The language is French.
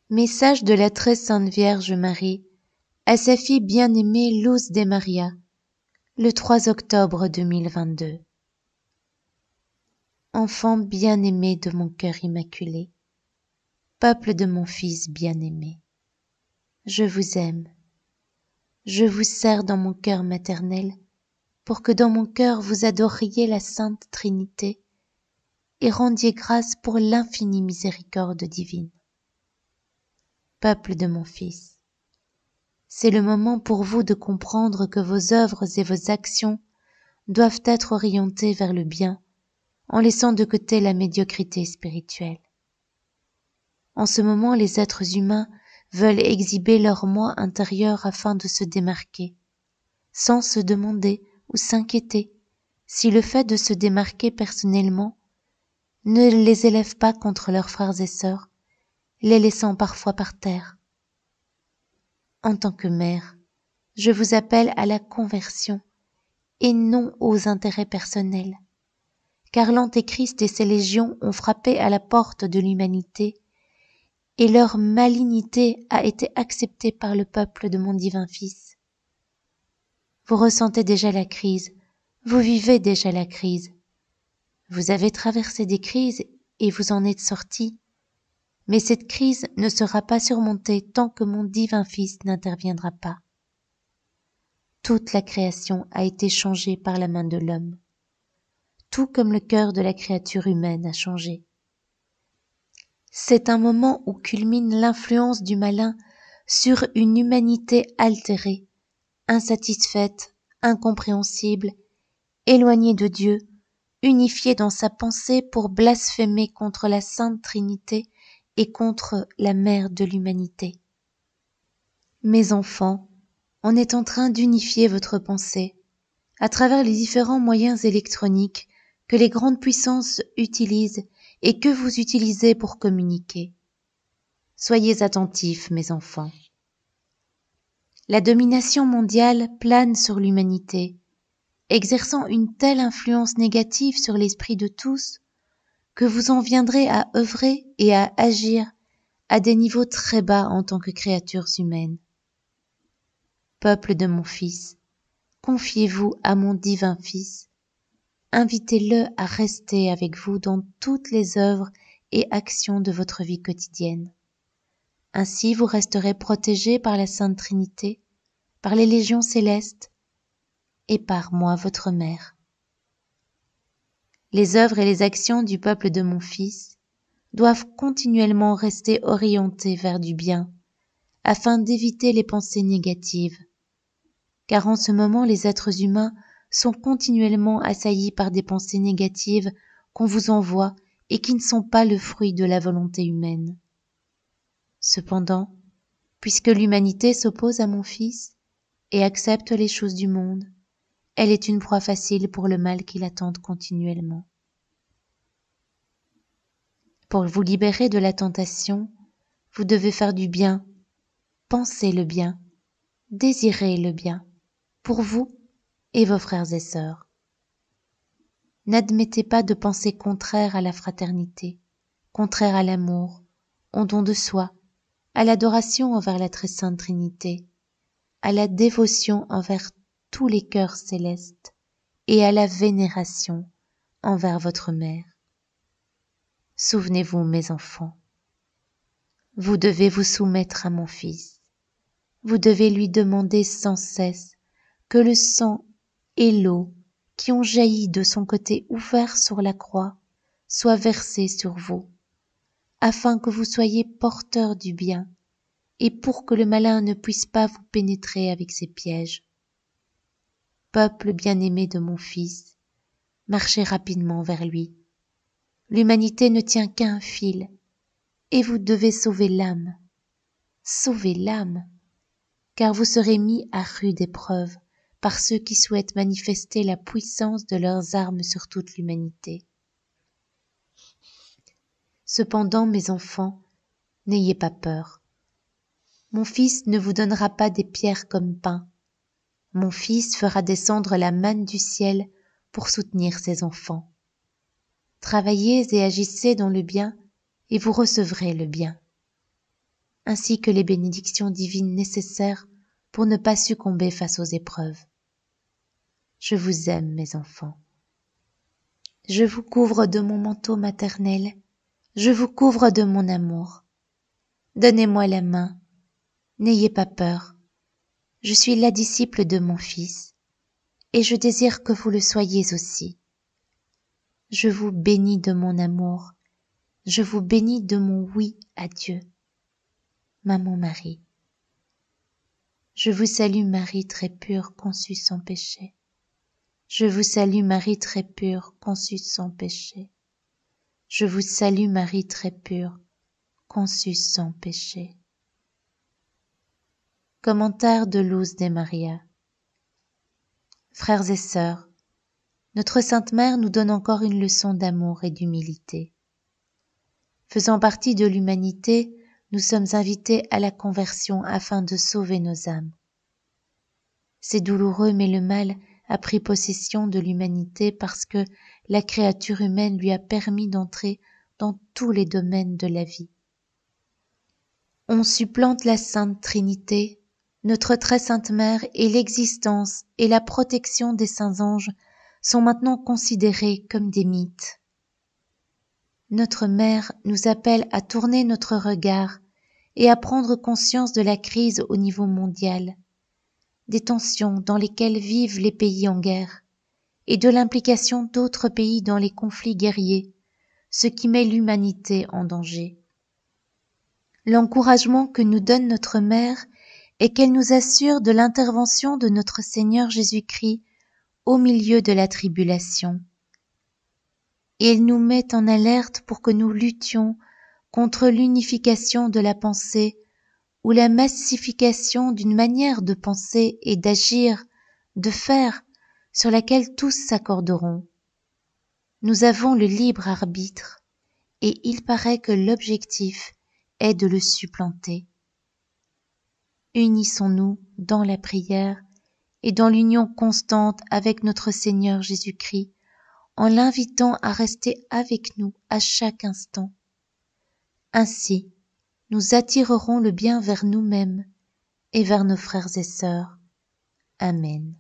Message de la très sainte Vierge Marie à sa fille bien-aimée Luz de Maria, le 3 octobre 2022. Enfant bien-aimé de mon cœur immaculé, peuple de mon Fils bien-aimé, je vous aime, je vous serre dans mon cœur maternel pour que dans mon cœur vous adoriez la Sainte Trinité et rendiez grâce pour l'infinie miséricorde divine. Peuple de mon Fils, c'est le moment pour vous de comprendre que vos œuvres et vos actions doivent être orientées vers le bien, en laissant de côté la médiocrité spirituelle. En ce moment, les êtres humains veulent exhiber leur moi intérieur afin de se démarquer, sans se demander ou s'inquiéter si le fait de se démarquer personnellement ne les élève pas contre leurs frères et sœurs, les laissant parfois par terre. En tant que mère, je vous appelle à la conversion et non aux intérêts personnels, car l'Antéchrist et ses légions ont frappé à la porte de l'humanité et leur malignité a été acceptée par le peuple de mon divin Fils. Vous ressentez déjà la crise, vous vivez déjà la crise. Vous avez traversé des crises et vous en êtes sortis, mais cette crise ne sera pas surmontée tant que mon divin Fils n'interviendra pas. Toute la création a été changée par la main de l'homme, tout comme le cœur de la créature humaine a changé. C'est un moment où culmine l'influence du malin sur une humanité altérée, insatisfaite, incompréhensible, éloignée de Dieu, unifiée dans sa pensée pour blasphémer contre la Sainte Trinité et contre la Mère de l'humanité. Mes enfants, on est en train d'unifier votre pensée à travers les différents moyens électroniques que les grandes puissances utilisent et que vous utilisez pour communiquer. Soyez attentifs, mes enfants. La domination mondiale plane sur l'humanité, exerçant une telle influence négative sur l'esprit de tous que vous en viendrez à œuvrer et à agir à des niveaux très bas en tant que créatures humaines. Peuple de mon Fils, confiez-vous à mon divin Fils, invitez-le à rester avec vous dans toutes les œuvres et actions de votre vie quotidienne. Ainsi vous resterez protégés par la Sainte Trinité, par les légions célestes et par moi votre mère. Les œuvres et les actions du peuple de mon Fils doivent continuellement rester orientées vers du bien, afin d'éviter les pensées négatives, car en ce moment les êtres humains sont continuellement assaillis par des pensées négatives qu'on vous envoie et qui ne sont pas le fruit de la volonté humaine. Cependant, puisque l'humanité s'oppose à mon Fils et accepte les choses du monde, elle est une proie facile pour le mal qui la tente continuellement. Pour vous libérer de la tentation, vous devez faire du bien, penser le bien, désirer le bien, pour vous et vos frères et sœurs. N'admettez pas de pensées contraires à la fraternité, contraires à l'amour, au don de soi, à l'adoration envers la très sainte Trinité, à la dévotion envers tous les cœurs célestes et à la vénération envers votre mère. Souvenez-vous, mes enfants, vous devez vous soumettre à mon Fils. Vous devez lui demander sans cesse que le sang et l'eau qui ont jailli de son côté ouvert sur la croix soient versés sur vous, afin que vous soyez porteurs du bien et pour que le malin ne puisse pas vous pénétrer avec ses pièges. Peuple bien-aimé de mon Fils, marchez rapidement vers lui. L'humanité ne tient qu'à un fil, et vous devez sauver l'âme. Sauvez l'âme, car vous serez mis à rude épreuve par ceux qui souhaitent manifester la puissance de leurs armes sur toute l'humanité. Cependant, mes enfants, n'ayez pas peur. Mon Fils ne vous donnera pas des pierres comme pain. Mon Fils fera descendre la manne du ciel pour soutenir ses enfants. Travaillez et agissez dans le bien, et vous recevrez le bien. ainsi que les bénédictions divines nécessaires pour ne pas succomber face aux épreuves. Je vous aime, mes enfants. Je vous couvre de mon manteau maternel, je vous couvre de mon amour. Donnez-moi la main, n'ayez pas peur. Je suis la disciple de mon Fils, et je désire que vous le soyez aussi. Je vous bénis de mon amour, je vous bénis de mon oui à Dieu. Maman Marie. Je vous salue Marie très pure, conçue sans péché. Je vous salue Marie très pure, conçue sans péché. Je vous salue Marie très pure, conçue sans péché. Commentaire de Luz de Maria. Frères et sœurs, notre Sainte Mère nous donne encore une leçon d'amour et d'humilité. Faisant partie de l'humanité, nous sommes invités à la conversion afin de sauver nos âmes. C'est douloureux, mais le mal a pris possession de l'humanité parce que la créature humaine lui a permis d'entrer dans tous les domaines de la vie. On supplante la Sainte Trinité, notre très sainte Mère, et l'existence et la protection des saints anges sont maintenant considérés comme des mythes. Notre Mère nous appelle à tourner notre regard et à prendre conscience de la crise au niveau mondial, des tensions dans lesquelles vivent les pays en guerre, et de l'implication d'autres pays dans les conflits guerriers, ce qui met l'humanité en danger. L'encouragement que nous donne notre Mère est qu'elle nous assure de l'intervention de notre Seigneur Jésus-Christ au milieu de la tribulation. Et elle nous met en alerte pour que nous luttions contre l'unification de la pensée ou la massification d'une manière de penser et d'agir, de faire, sur laquelle tous s'accorderont. Nous avons le libre arbitre, et il paraît que l'objectif est de le supplanter. Unissons-nous dans la prière et dans l'union constante avec notre Seigneur Jésus-Christ, en l'invitant à rester avec nous à chaque instant. Ainsi, nous attirerons le bien vers nous-mêmes et vers nos frères et sœurs. Amen.